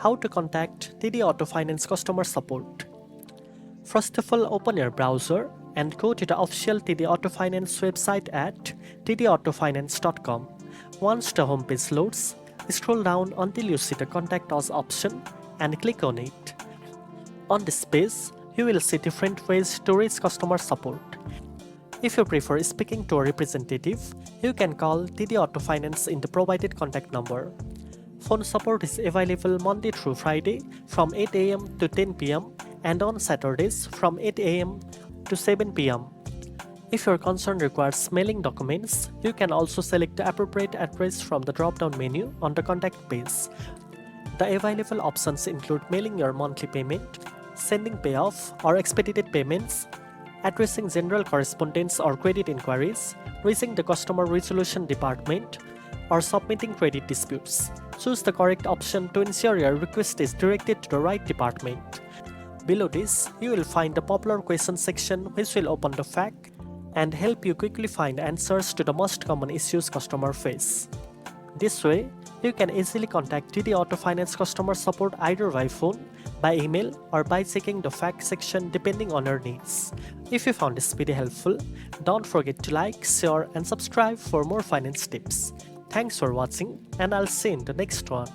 How to contact TD Auto Finance customer support. First of all, open your browser and go to the official TD Auto Finance website at tdautofinance.com. Once the homepage loads, scroll down until you see the Contact Us option and click on it. On this page, you will see different ways to reach customer support. If you prefer speaking to a representative, you can call TD Auto Finance in the provided contact number. Phone support is available Monday through Friday from 8 a.m. to 10 p.m. and on Saturdays from 8 a.m. to 7 p.m. If your concern requires mailing documents, you can also select the appropriate address from the drop-down menu on the contact page. The available options include mailing your monthly payment, sending payoff or expedited payments, addressing general correspondence or credit inquiries, reaching the customer resolution department, or submitting credit disputes. Choose the correct option to ensure your request is directed to the right department. Below this, you will find the popular question section which will open the FAQ and help you quickly find answers to the most common issues customers face. This way, you can easily contact TD Auto Finance customer support either by phone, by email, or by checking the FAQ section depending on your needs. If you found this video helpful, don't forget to like, share, and subscribe for more finance tips. Thanks for watching, and I'll see you in the next one.